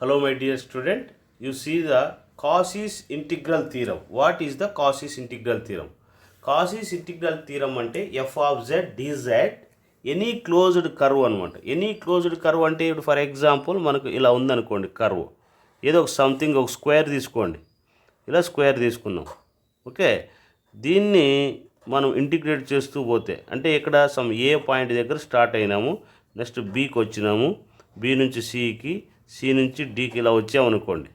Hello, my dear student. You see the Cauchy's integral theorem. What is the Cauchy's integral theorem? Cauchy's integral theorem అంటే f of z dz any closed curve అనమాట. Any closed curve అంటే ఇప్పుడు for example మనకు ఇలా ఉందనుకోండి curve, ఏదో ఒక something ఒక స్క్వేర్ తీసుకోండి, ఇలా స్క్వేర్ తీసుకున్నాం. ఓకే, దీన్ని మనం ఇంటిగ్రేట్ చేస్తూ పోతే అంటే ఇక్కడ సమ్ ఏ పాయింట్ దగ్గర స్టార్ట్ అయినాము, నెక్స్ట్ బీకి వచ్చినాము, బి నుంచి సికి, సి నుంచి డీకి ఇలా వచ్చామనుకోండి.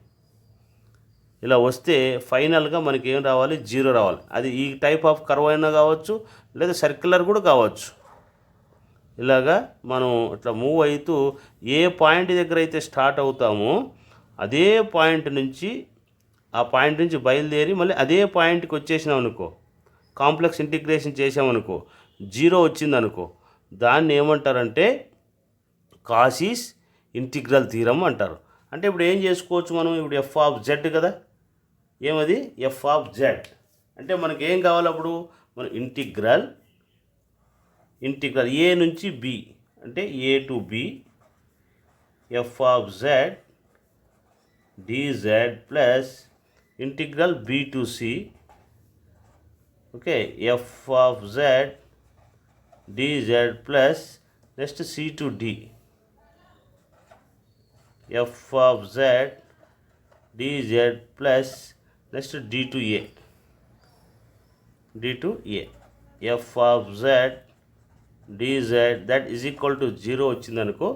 ఇలా వస్తే ఫైనల్గా మనకి ఏం రావాలి, జీరో రావాలి. అది ఈ టైప్ ఆఫ్ కర్వ్ అయినా కావచ్చు, లేదా సర్క్యులర్ కూడా కావచ్చు. ఇలాగా మనం ఇట్లా మూవ్ అవుతూ ఏ పాయింట్ దగ్గర అయితే స్టార్ట్ అవుతామో అదే పాయింట్ నుంచి ఆ పాయింట్ నుంచి బయలుదేరి మళ్ళీ అదే పాయింట్కి వచ్చేసినాం అనుకో, కాంప్లెక్స్ ఇంటిగ్రేషన్ చేసామనుకో, జీరో వచ్చిందనుకో, దాన్ని ఏమంటారంటే కాషీస్ ఇంటిగ్రల్ థీరం అంటారు. అంటే ఇప్పుడు ఏం చేసుకోవచ్చు మనం, ఇప్పుడు ఎఫ్ ఆఫ్ జెడ్ కదా, ఏమది ఎఫ్ ఆఫ్ జెడ్ అంటే మనకి ఏం కావాలి అప్పుడు, మనం ఇంటిగ్రల్ ఏ నుంచి బి అంటే A to B F of Z dz plus integral B to C, okay, F of Z dz plus next C to D, F of Z dz plus next D to A, F of Z dz that is equal to zero వచ్చిందనుకో,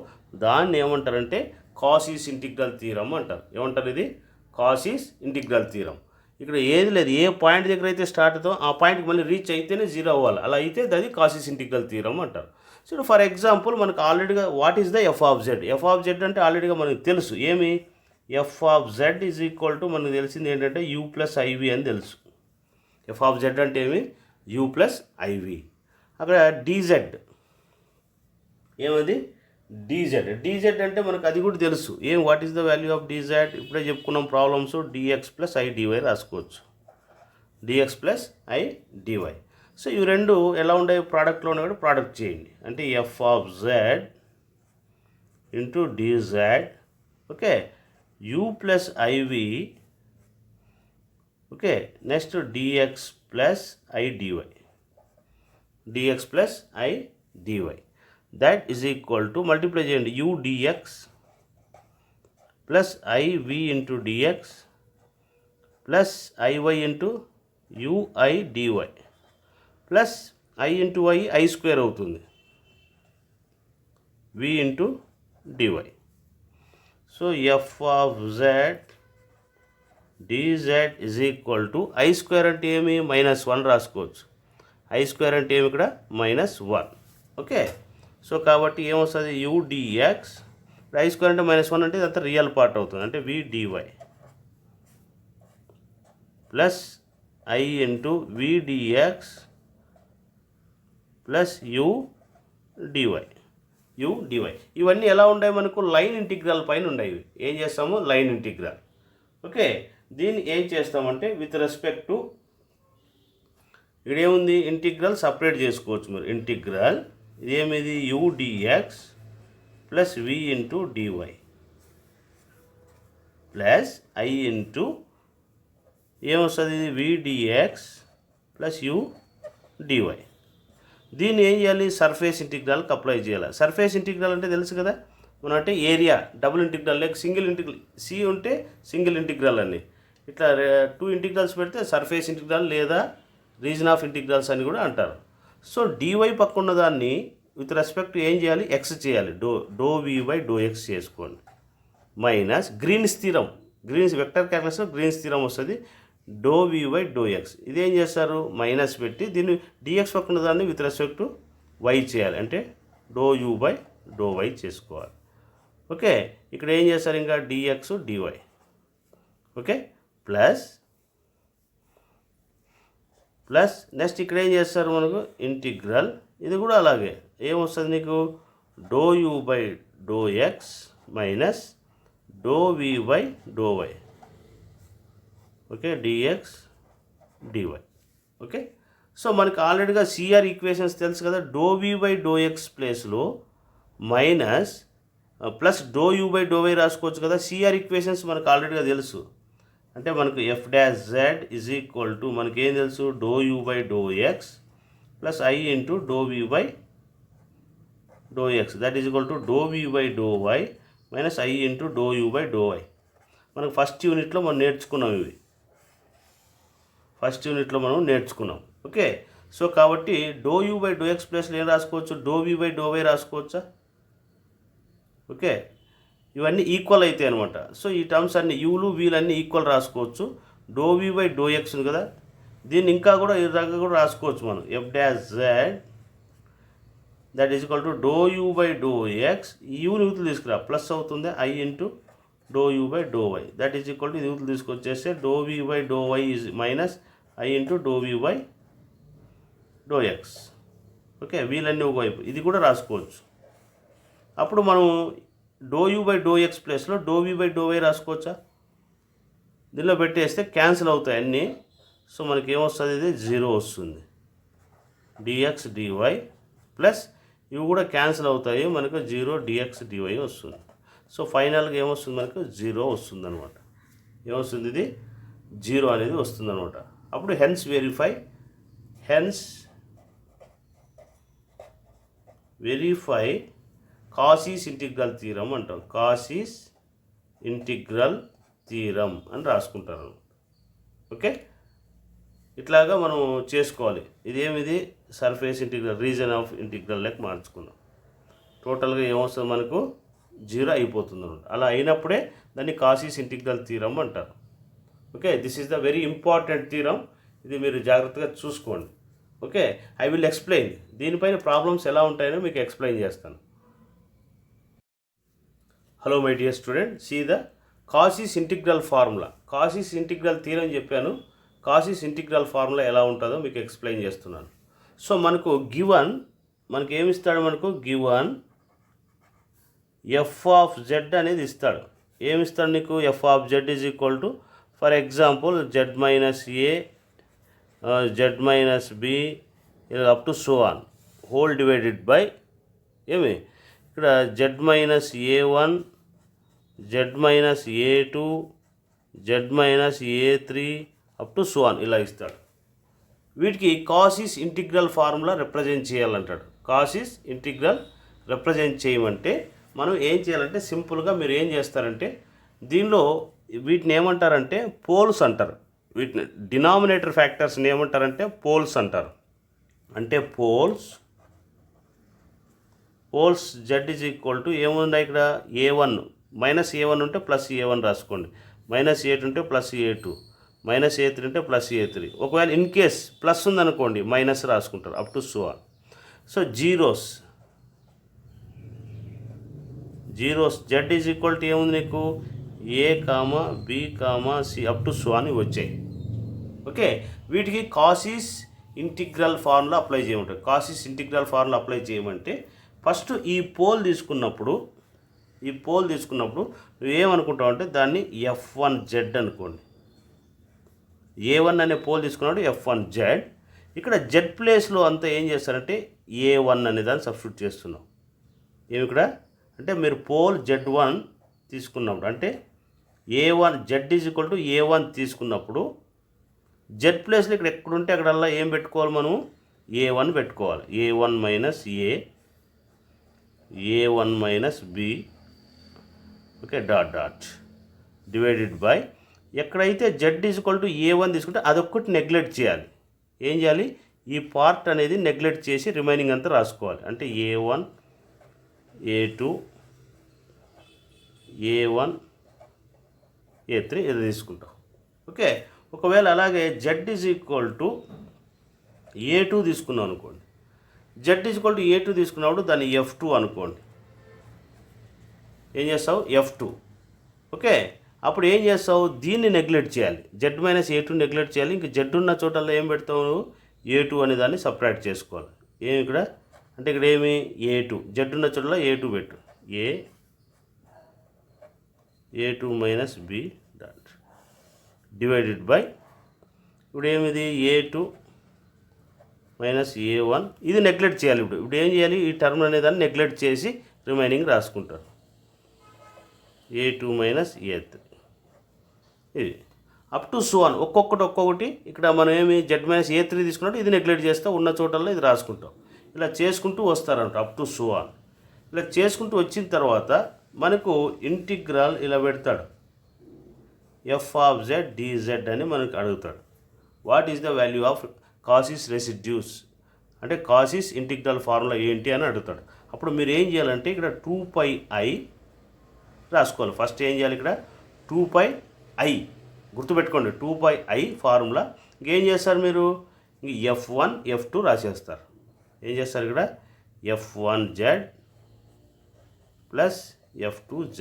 దాన్ని ఏమంటారంటే కాషీస్ integral theorem అంటారు. ఏమంటారు, ఇది కాషీస్ integral theorem. ఇక్కడ ఏది లేదు, ఏ point దగ్గర అయితే స్టార్ట్ అవుతాం ఆ పాయింట్కి మళ్ళీ రీచ్ అయితేనే జీరో అవ్వాలి, అలా అయితే అది కాషీస్ ఇంటిగ్రల్ థీరం అంటారు. సో ఫర్ ఎగ్జాంపుల్ మనకు ఆల్రెడీగా what is the F of Z, F of Z అంటే ఆల్రెడీగా మనకు తెలుసు, ఏమి F of Z is equal to మనకు తెలిసింది ఏంటంటే యూ ప్లస్ ఐవి అని తెలుసు. ఎఫ్ ఆఫ్ జెడ్ అంటే ఏమి, యూ ప్లస్ ఐవి. అక్కడ డీజెడ్ ఏమది, డీజెడ్ అంటే మనకు అది కూడా తెలుసు, ఏం what is the value of DZ, ఇప్పుడే చెప్పుకున్నాం problems, DX plus I DY రాసుకోవచ్చు, DX plus I DY. So ఇవి రెండు ఎలా ఉండే, ప్రోడక్ట్లో ఉన్న కూడా ప్రోడక్ట్ చేయండి, అంటే F of Z into D Z, okay, U plus I V, okay, next D X plus I D Y, dx plus I dy, that is equal to multiply చేయండి u dx plus iv into dx plus iy into ui dy plus I into i square అవుతుంది, v into dy. So f of z dz is equal to i square అంటే ఏమి, -1 రాసుకోవచ్చు, I square అంటే ఏమి ఇక్కడ -1, okay. So కాబట్టి ఏమొస్తుంది, యూడిఎక్స్, I square అంటే -1 అంటే ఇదంతా రియల్ పార్ట్ అవుతుంది, అంటే V DY plus I into V DX plus U DY. ఇవన్నీ ఎలా ఉన్నాయి మనకు, లైన్ ఇంటిగ్రల్ పైన ఉన్నాయి. ఏం చేస్తాము, లైన్ ఇంటిగ్రల్, ఓకే. దీన్ని ఏం చేస్తామంటే విత్ రెస్పెక్ట్ టు, ఇక్కడ ఏముంది, ఇంటిగ్రల్ సపరేట్ చేసుకోవచ్చు మీరు, ఇంటిగ్రల్ ఇదేమిది U DX plus V into DY plus I into ఏమొస్తుంది, ఇది విడిఎక్స్ ప్లస్ యూ డివై. దీన్ని ఏం చేయాలి, సర్ఫేస్ ఇంటిగ్రల్కి అప్లై చేయాలి. సర్ఫేస్ ఇంటిగ్రల్ అంటే తెలుసు కదా మనం, అంటే ఏరియా, డబుల్ ఇంటిగ్రల్ లేక సింగిల్ ఇంటిగ్రల్, సి ఉంటే సింగిల్ ఇంటిగ్రల్ అండి, ఇట్లా 2 ఇంటిగ్రల్స్ పెడితే సర్ఫేస్ ఇంటిగ్రల్ లేదా రీజన్ ఆఫ్ ఇంటిగ్రల్స్ అని కూడా అంటారు. సో డివై పక్కన దాన్ని విత్ రెస్పెక్ట్ ఏం చేయాలి, ఎక్స్ చేయాలి, do V by do X చేసుకోండి, మైనస్ గ్రీన్స్ థీరం, వెక్టర్ క్యాల్కులస్లో గ్రీన్స్ థీరం వస్తుంది, do V by do X. ఇదేం చేస్తారు, మైనస్ పెట్టి దీన్ని డిఎక్స్ పక్కన దాన్ని విత్ రెస్పెక్ట్ వై చేయాలి, అంటే do U by do Y చేసుకోవాలి, ఓకే. ఇక్కడ ఏం చేస్తారు, ఇంకా D X DY, okay, plus next ఇక్కడ ఏం చేస్తారు మనకు ఇంటిగ్రల్, ఇది కూడా అలాగే ఏమొస్తుంది నీకు, do U by do X minus do V by do Y, okay, DX DY, okay. So మనకు ఆల్రెడీగా సిఆర్ ఈక్వేషన్స్ తెలుసు కదా, do V by do X ప్లేస్లో minus plus do U by do Y రాసుకోవచ్చు కదా. సిఆర్ ఈక్వేషన్స్ మనకు ఆల్రెడీగా తెలుసు. అంటే మనకు F dash Z is equal to మనకి ఏం తెలుసు, do U by do X plus I into do V by do X that is equal to do V by do Y minus I into do U by do Y. మనకు first యూనిట్లో మనం నేర్చుకున్నాం ఇవి. First యూనిట్లో మనం నేర్చుకున్నాం. Okay, so కాబట్టి do U by do X ప్లస్లో ఏం రాసుకోవచ్చు, do V by do Y రాసుకోవచ్చా. ఓకే, ఇవన్నీ ఈక్వల్ అవుతాయి అనమాట. సో ఈ టర్మ్స్ అన్ని యూలు వీలన్నీ ఈక్వల్ రాసుకోవచ్చు. Do V by do X ఉంది కదా, దీన్ని ఇంకా కూడా ఈ రకంగా కూడా రాసుకోవచ్చు మనం. F dash Z that is equal to do U by do X, యూని యూతులు తీసుకురా ప్లస్ అవుతుంది I into do U by do Y that is equal to యూతులు తీసుకొచ్చేస్తే do V by do Y is minus I into do V by do X. Okay, వీలన్నీ ఒకవైపు ఇది కూడా రాసుకోవచ్చు. అప్పుడు మనం do U by do X ప్లేస్లో do V by do Y రాసుకోవచ్చా. దీనిలో పెట్టేస్తే క్యాన్సిల్ అవుతాయి అన్నీ. సో మనకి ఏమొస్తుంది, ఇది 0 వస్తుంది. డిఎక్స్ డివై ప్లస్ ఇవి కూడా క్యాన్సిల్ అవుతాయి, మనకు 0 డిఎక్స్ డివై వస్తుంది. సో ఫైనల్గా ఏమొస్తుంది, మనకు 0 వస్తుంది అనమాట. ఏమొస్తుంది, ఇది 0 అనేది వస్తుంది అనమాట. అప్పుడు హెన్స్ వెరిఫై కాసీస్ ఇంటిగ్రల్ థీరం అంటాం. కాసీస్ ఇంటిగ్రల్ థీరం అని రాసుకుంటారు. ఓకే, ఇట్లాగా మనం చేసుకోవాలి. ఇదేమిది, surface integral, region of integral లెక్క మార్చుకున్నాం. టోటల్గా ఏమొస్తుంది, మనకు 0 అయిపోతుంది అనమాట. అలా అయినప్పుడే దాన్ని కాసీస్ ఇంటిగ్రల్ థీరం అంటారు. Okay, this is the very important theorem. ఇది మీరు జాగ్రత్తగా చూసుకోండి. Okay, I will explain. దీనిపైన ప్రాబ్లమ్స్ ఎలా ఉంటాయో మీకు ఎక్స్ప్లెయిన్ చేస్తాను. Hello my dear student, see the Cauchy's integral formula. Cauchy's integral theorem చెప్పాను. కాసీస్ ఇంటిగ్రల్ ఫార్ములా ఎలా ఉంటుందో మీకు ఎక్స్ప్లెయిన్ చేస్తున్నాను. సో మనకు గివన్, మనకి ఏమి ఇస్తాడు, మనకు గివన్ ఎఫ్ ఆఫ్ జెడ్ అనేది ఇస్తాడు. ఏమి ఇస్తాడు నీకు, f of Z is equal to for example z minus a, z minus b up to so on whole divided by ఏమి ఇక్కడ z minus a one, z minus a two, z minus ఏ3 up to so on ఇలా ఇస్తాడు. వీటికి Cauchy's integral formula represent చేయాలంటాడు. Cauchy's integral represent చేయమంటే మనం ఏం చేయాలంటే సింపుల్గా మీరు ఏం చేస్తారంటే దీనిలో వీటిని ఏమంటారంటే పోల్స్ అంటారు. వీటిని డినామినేటర్ ఫ్యాక్టర్స్ని ఏమంటారంటే పోల్స్ అంటారు. అంటే poles Z is equal to ఏముంది ఇక్కడ ఏ1 మైనస్ ఏ1 ఉంటే ప్లస్ ఏ1 రాసుకోండి, మైనస్ ఏ2 ఉంటే ప్లస్ ఏ2, మైనస్ ఏ3 ఉంటే ప్లస్ ఏ3. ఒకవేళ ఇన్ కేస్ ప్లస్ ఉందనుకోండి మైనస్ రాసుకుంటారు up to so on. So zeros z is equal to ఏముంది నీకు a comma b comma c up to so అని వచ్చాయి. ఓకే, వీటికి కాసీస్ ఇంటిగ్రల్ ఫార్ములా అప్లై చేయమంటారు. కాసీస్ ఇంటిగ్రల్ ఫార్ములా అప్లై చేయమంటే first ఈ పోల్ తీసుకున్నప్పుడు నువ్వు ఏమనుకుంటావు అంటే దాన్ని F1Z అనుకోండి. A1 అనే పోల్ తీసుకున్నప్పుడు F1Z. ఇక్కడ జెడ్ ప్లేస్లో అంతా ఏం చేస్తారంటే A1 అనే దాన్ని సబ్స్టిట్యూట్ చేస్తున్నాం. ఏమి ఇక్కడ అంటే మీరు పోల్ Z1 తీసుకున్నప్పుడు అంటే A1 Z is equal to A1 తీసుకున్నప్పుడు జెడ్ ప్లేస్లో ఇక్కడ ఎక్కడుంటే అక్కడల్లా ఏం పెట్టుకోవాలి, మనం A1 పెట్టుకోవాలి. A1 minus A1 minus b, okay, dot divided by ఎక్కడైతే z is equal to A1 తీసుకుంటే అదొక్కటి నెగ్లెక్ట్ చేయాలి. ఏం చేయాలి, ఈ పార్ట్ అనేది నెగ్లెక్ట్ చేసి రిమైనింగ్ అంతా రాసుకోవాలి. అంటే A1 A2 A1 A3 ఇది తీసుకుంటాం. ఓకే, ఒకవేళ అలాగే Z is equal to A2 తీసుకున్నాం అనుకోండి. Z is equal to A2 తీసుకున్నప్పుడు దాన్ని F2 అనుకోండి. ఏం చేస్తావు F2. ఓకే, అప్పుడు ఏం చేస్తావు దీన్ని నెగ్లెక్ట్ చేయాలి. జెడ్ మైనస్ A2 నెగ్లెక్ట్ చేయాలి. ఇంక జెడ్ ఉన్న చోటల్లో ఏం పెడతావు A2 అనే దాన్ని సపరేట్ చేసుకోవాలి. ఏమి ఇక్కడ అంటే ఇక్కడ ఏమి A2 జెడ్ ఉన్న చోటలో A2 పెట్టు. A2 minus B dot divided by ఇప్పుడు ఏమిది A2 మైనస్ A1 ఇది నెగ్లెక్ట్ చేయాలి. ఇప్పుడు ఏం చేయాలి, ఈ టర్మ్ అనే దాన్ని నెగ్లెక్ట్ చేసి రిమైనింగ్ రాసుకుంటారు. A2 మైనస్ A3 ఇది అప్ టు సో ఆన్ ఒక్కొక్కటి ఇక్కడ మనం ఏమి Z-A3 తీసుకున్నట్టు ఇది నెగ్లెక్ట్ చేస్తాం, ఉన్న చోటల్లో ఇది రాసుకుంటాం. ఇలా చేసుకుంటూ వస్తారంట అప్ టు సో ఆన్. ఇలా చేసుకుంటూ వచ్చిన తర్వాత మనకు ఇంటిగ్రల్ ఇలా పెడతాడు, f(z) dz అని మనకు అడుగుతాడు. What is the value of కాసిస్ residues అంటే కాసిస్ ఇంటిగ్రల్ ఫార్ములా ఏంటి అని అడుగుతాడు. అప్పుడు మీరు ఏం చేయాలంటే ఇక్కడ 2πi రాసుకోవాలి. ఫస్ట్ ఏం చేయాలి, ఇక్కడ 2πi గుర్తుపెట్టుకోండి, 2πi ఫార్ములా. ఇంకేం చేస్తారు మీరు, f1 f2 రాసేస్తారు. ఏం చేస్తారు ఇక్కడ f1z ప్లస్ f2z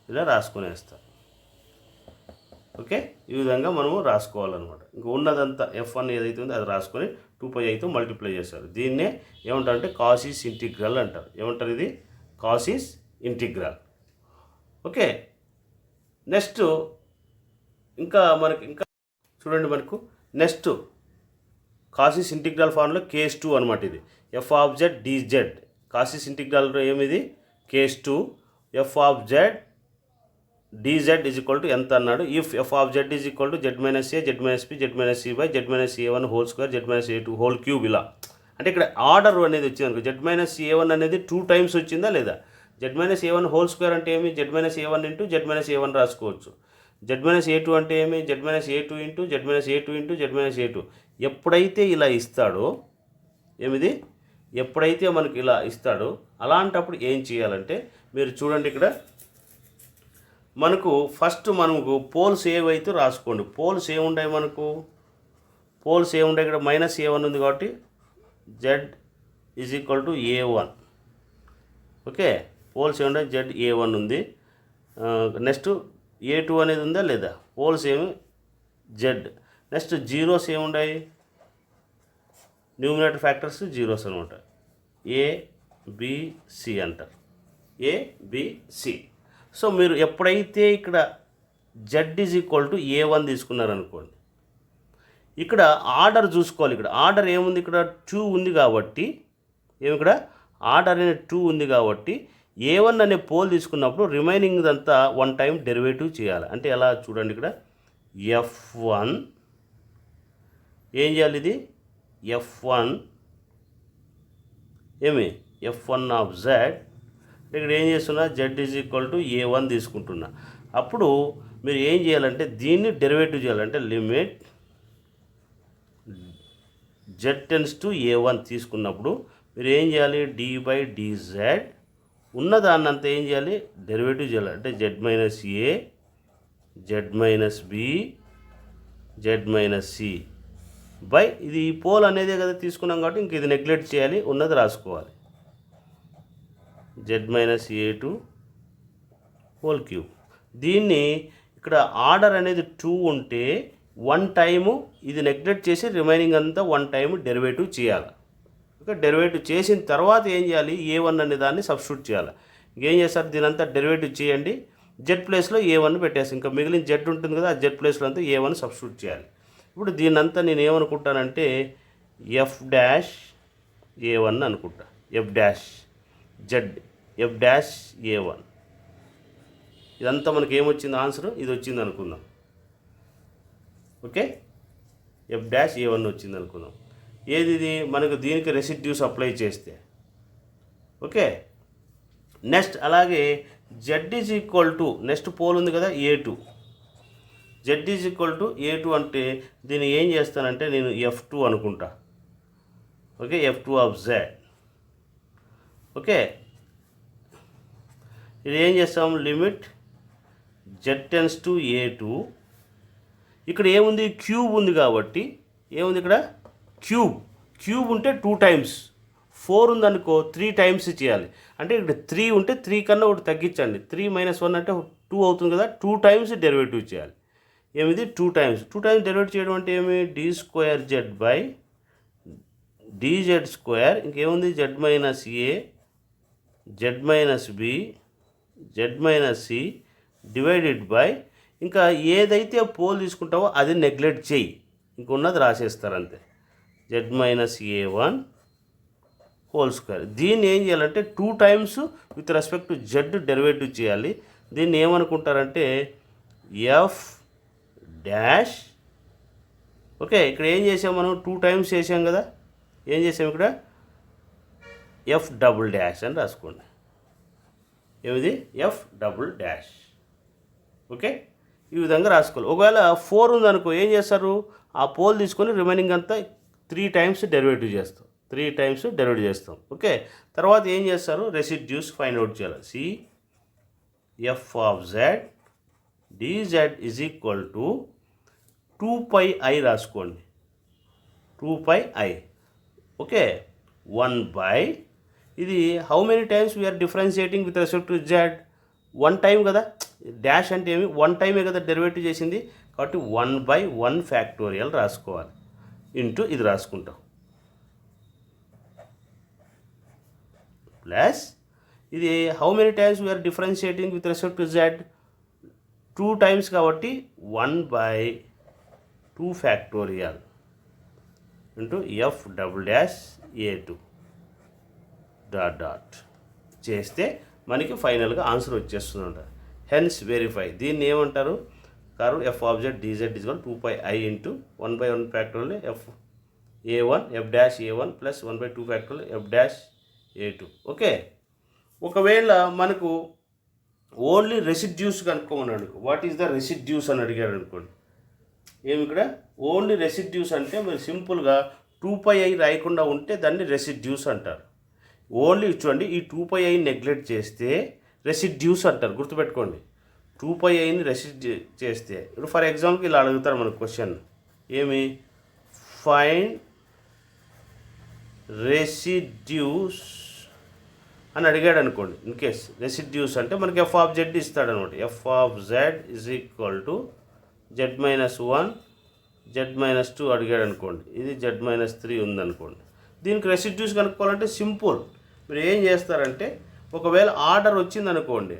ఇలా రాసుకునేస్తారు. ఓకే, ఈ విధంగా మనము రాసుకోవాలన్నమాట. ఇంకా ఉన్నదంతా f1 ఏదైతే ఉందో అది రాసుకొని 2πiతో మల్టిప్లై చేస్తారు. దీన్నే ఏమంటారంటే కాసిస్ ఇంటిగ్రల్ అంటారు. ఏమంటారు, ఇది కాసిస్ ఇంటిగ్రల్. ఓకే, నెక్స్ట్ ఇంకా చూడండి, మనకు next Cauchy's integral formula case 2 అనమాట. ఇది f(z) dz కాసిస్ ఇంటిగ్రల్ ఏమిది case 2 f(z) dz is equal to ఎంత అన్నాడు. If f(z) is equal to z minus a z minus b z minus c by z minus a1 whole square z minus a2 whole cube. ఇలా అంటే ఇక్కడ order అనేది వచ్చింది అనుకో, z minus a1 అనేది 2 times వచ్చిందా లేదా. z minus a1 whole square అంటే ఏమి, z minus a1 into z minus a1 రాసుకోవచ్చు. z మైనస్ a2 అంటే ఏమి, z minus a2 into z minus a2 into z minus a2. ఎప్పుడైతే ఇలా ఇస్తాడో ఏమిది, ఎప్పుడైతే మనకి ఇలా ఇస్తాడో అలాంటప్పుడు ఏం చేయాలంటే మీరు చూడండి, ఇక్కడ మనకు ఫస్ట్ మనకు పోల్స్ ఏవైతే రాసుకోండి. పోల్స్ ఏముంటాయి మనకు, పోల్స్ ఏముంటాయి, ఇక్కడ మైనస్ a1 ఉంది కాబట్టి z is equal to a1. Okay, poles ఏముంటాయి, z a1 ఉంది. నెక్స్ట్ a2 అనేది ఉందా లేదా, పోల్స్ ఏమి z. నెక్స్ట్ జీరోస్ ఏముంటాయి, న్యూమినేటర్ ఫ్యాక్టర్స్ జీరోస్ అనమాట, ABC అంటారు, ABC. సో మీరు ఎప్పుడైతే ఇక్కడ z is equal to a1 తీసుకున్నారనుకోండి, ఇక్కడ ఆర్డర్ చూసుకోవాలి. ఇక్కడ ఆర్డర్ ఏముంది, ఇక్కడ 2 ఉంది కాబట్టి ఇక్కడ ఆర్డర్ అనేది 2 ఉంది కాబట్టి a1 అనే పోల్ తీసుకున్నప్పుడు రిమైనింగ్ అంతా 1 టైం డెరివేటివ్ చేయాలి. అంటే ఎలా చూడండి, ఇక్కడ f1 ఏం చేయాలి, ఇది f1 ఏమి f1 ఆఫ్ z. ఇక్కడ ఏం చేస్తున్నా, z is equal to a1 తీసుకుంటున్నా. అప్పుడు మీరు ఏం చేయాలంటే దీన్ని డెరివేటివ్ చేయాలంటే limit z tends to a1 తీసుకున్నప్పుడు మీరు ఏం చేయాలి, d బై dz ఉన్నదాన్ని అంతా ఏం చేయాలి, డెరివేటివ్ చేయాలి. అంటే z minus a z minus b z minus c by ఇది పోల్ అనేదే కదా తీసుకున్నాం కాబట్టి ఇంక ఇది నెగ్లెక్ట్ చేయాలి, ఉన్నది రాసుకోవాలి, z minus a2 whole cube. దీన్ని ఇక్కడ ఆర్డర్ అనేది 2 ఉంటే 1 టైము ఇది నెగ్లెక్ట్ చేసి రిమైనింగ్ అంతా 1 టైము డెరివేటివ్ చేయాలి. ఓకే, డెరివేటివ్ చేసిన తర్వాత ఏం చేయాలి, a1 అనే దాన్ని సబ్స్టిట్యూట్ చేయాలి. ఇంకేం చేస్తారు, దీని అంతా డెరివేటివ్ చేయండి, z ప్లేస్లో a1 పెట్టేసి ఇంకా మిగిలిన z ఉంటుంది కదా, ఆ z ప్లేస్లో అంతా a1 సబ్స్టిట్యూట్ చేయాలి. ఇప్పుడు దీన్నంతా నేను ఏమనుకుంటానంటే f డాష్ a1 అనుకుంటా, f dash z f dash a1. ఇదంతా మనకి ఏమొచ్చింది ఆన్సర్, ఇది వచ్చింది అనుకుందాం. ఓకే, f డాష్ a1 వచ్చింది అనుకుందాం. ఏది ఇది మనకు దీనికి రెసిడ్యూస్ అప్లై చేస్తే. ఓకే, నెక్స్ట్ అలాగే z is equal to next pole ఉంది కదా a2, z is equal to a2 అంటే దీన్ని ఏం చేస్తానంటే నేను f2 అనుకుంటా. Okay, f2 of z. Okay, ఇది ఏం చేస్తాం, limit z tends to a2. ఇక్కడ ఏముంది, క్యూబ్ ఉంది కాబట్టి ఏముంది ఇక్కడ క్యూబ్ ఉంటే 2 టైమ్స్, 4 ఉందనుకో 3 టైమ్స్ చేయాలి. అంటే ఇక్కడ 3 ఉంటే 3 కన్నా ఒకటి తగ్గించండి, 3 మైనస్ 1 అంటే 2 అవుతుంది కదా, 2 టైమ్స్ డెరివేటివ్ చేయాలి. ఏమిది 2 టైమ్స్ డెరివేటివ్ చేయడం అంటే ఏమి, d2z బై dz స్క్వేర్. ఇంకేముంది, z minus a z minus b z minus c divided by ఇంకా ఏదైతే పోల్ తీసుకుంటావో అది నెగ్లెక్ట్ చేయి, ఇంకున్నది రాసేస్తారు అంతే, z minus a1 whole square. దీన్ని ఏం చేయాలంటే 2 times with respect to Z derivative చేయాలి. దీన్ని ఏమనుకుంటారంటే ఎఫ్ డాష్. ఓకే, ఇక్కడ ఏం చేసాం మనం 2 టైమ్స్ చేసాం కదా, ఏం చేసాం ఇక్కడ ఎఫ్ డబుల్ డాష్ అని రాసుకోండి. ఏమిది ఎఫ్ డబుల్ డాష్. ఓకే, ఈ విధంగా రాసుకోవాలి. ఒకవేళ 4 ఉందనుకో ఏం చేస్తారు, ఆ పోల్ తీసుకొని రిమైనింగ్ అంతా 3 టైమ్స్ డెరివేటివ్ చేస్తాం. 3 టైమ్స్ డెరివేటివ్ చేస్తాం. ఓకే, తర్వాత ఏం చేస్తారు, రెసిడ్యూస్ ఫైండ్ అవుట్ చేయాలి. C F of Z D Z is equal to 2πi రాసుకోండి. 2πi. ఓకే, 1 ఇది how many times we are differentiating with respect to Z, 1 time కదా. డాష్ అంటే ఏమి 1 టైమే కదా డెరివేటివ్ చేసింది, కాబట్టి 1/1 ఫ్యాక్టోరియల్ రాసుకోవాలి. ఇంటూ ఇది రాసుకుంటాం ప్లస్ ఇది how many times we are differentiating with respect to z, 2 times కాబట్టి 1/2 factorial into f double dash a2 dot dot చేస్తే మనకి ఫైనల్గా ఆన్సర్ వచ్చేస్తుందంట. Hence verify. దీన్ని ఏమంటారు, కారు f of Z d z is 2πi into 1/1 factorial f a1 f dash a1 plus 1/2 factorial f dash a2. Okay, ఒకవేళ మనకు ఓన్లీ రెసిడ్యూస్ కనుక్కోమన్నాడు, వాట్ ఈస్ ద రెసిడ్యూస్ అని అడిగాడు అనుకోండి. ఏమి ఇక్కడ ఓన్లీ రెసిడ్యూస్ అంటే మీరు సింపుల్గా 2πi రాయకుండా ఉంటే దాన్ని రెసిడ్యూస్ అంటారు. ఓన్లీ చూడండి, ఈ 2πi నెగ్లెక్ట్ చేస్తే రెసిడ్యూస్ అంటారు, గుర్తుపెట్టుకోండి. 2πiని రెసిడ్యూ చేస్తే ఇప్పుడు ఫర్ ఎగ్జాంపుల్ ఇలా అడుగుతారు మనకు క్వశ్చన్, ఏమి ఫైండ్ రెసిడ్యూస్ అని అడిగాడు అనుకోండి. ఇన్ కేస్ రెసిడ్యూస్ అంటే మనకి ఎఫ్ ఆఫ్ జెడ్ ఇస్తాడు అనమాట. F of Z is equal to z-1 z-2 అడిగాడు అనుకోండి. ఇది z-3 ఉందనుకోండి. దీనికి రెసిడ్యూస్ కనుక్కోవాలంటే సింపుల్. మీరు ఏం చేస్తారంటే ఒకవేళ ఆర్డర్ వచ్చిందనుకోండి,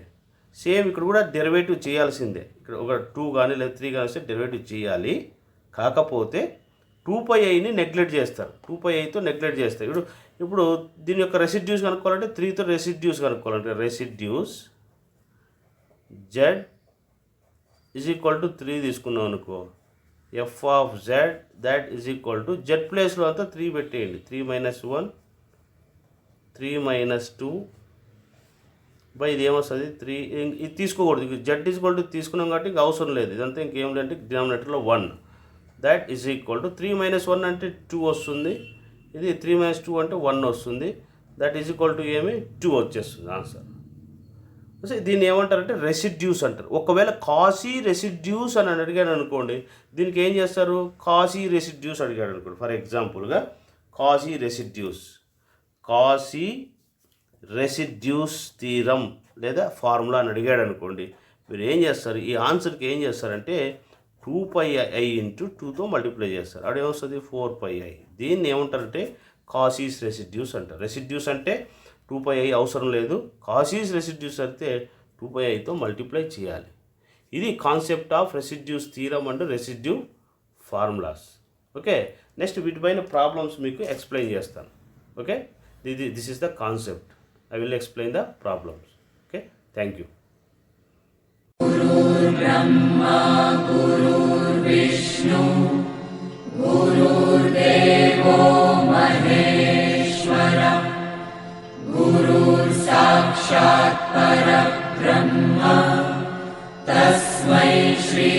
సేమ్ ఇక్కడ కూడా డెరివేటివ్ చేయాల్సిందే. ఇక్కడ ఒక 2 కానీ లేదా 3 కానీ వస్తే డెరివేటివ్ చేయాలి. కాకపోతే 2πiని నెగ్లెక్ట్ చేస్తారు, 2πiతో నెగ్లెక్ట్ చేస్తారు. ఇప్పుడు దీని యొక్క రెసిడ్యూస్ కనుక్కోవాలంటే 3తో రెసిడ్యూస్ కనుక్కోవాలంటే residues z is equal to 3 తీసుకున్నాం అనుకో, f of z that is equal to z ప్లేస్లో అంతా 3 పెట్టేయండి. 3 - 1 3 - 2 బై ఇది ఏమొస్తుంది 3. ఇది తీసుకోకూడదు, జెడ్ ఈజ్ ఈక్వల్ టు తీసుకున్నాం కాబట్టి ఇంకా అవసరం లేదు. ఇదంతా ఇంకేం లేదంటే డినామినేటర్లో 1 దట్ ఈజ్ ఈక్వల్ టు 3 - 1 అంటే 2 వస్తుంది. ఇది 3 - 2 అంటే 1 వస్తుంది. దట్ ఈజ్ ఈక్వల్ టు ఏమి 2 వచ్చేస్తుంది ఆన్సర్. దీన్ని ఏమంటారంటే రెసిడ్యూస్ అంటారు. ఒకవేళ కాసీ రెసిడ్యూస్ అని అడిగాడు అనుకోండి, దీనికి ఏం చేస్తారు, కాసీ రెసిడ్యూస్ అడిగాడు అనుకోండి. ఫర్ ఎగ్జాంపుల్గా కాసీ రెసిడ్యూస్ థీరం లేదా ఫార్ములా అని అడిగాడు అనుకోండి, మీరు ఏం చేస్తారు, ఈ ఆన్సర్కి ఏం చేస్తారంటే 2πi ఇంటూ 2తో మల్టిప్లై చేస్తారు. అక్కడ ఏమొస్తుంది 4πi. దీన్ని ఏమంటారంటే కాసీస్ రెసిడ్యూస్ అంటారు. రెసిడ్యూస్ అంటే 2πi అవసరం లేదు, కాసీస్ రెసిడ్యూస్ అయితే 2πiతో మల్టిప్లై చేయాలి. ఇది concept of residues theorem and residue formulas. Okay, next వీటిపైన ప్రాబ్లమ్స్ మీకు ఎక్స్ప్లెయిన్ చేస్తాను. Okay, this is the concept. I will explain the problems. Okay, thank you. గురుర్బ్రహ్మా గురుర్విష్ణు గురుర్దేవో మహేశ్వర గురుర్ సాక్షాత్ పరబ్రహ్మ తస్మై శ్రీ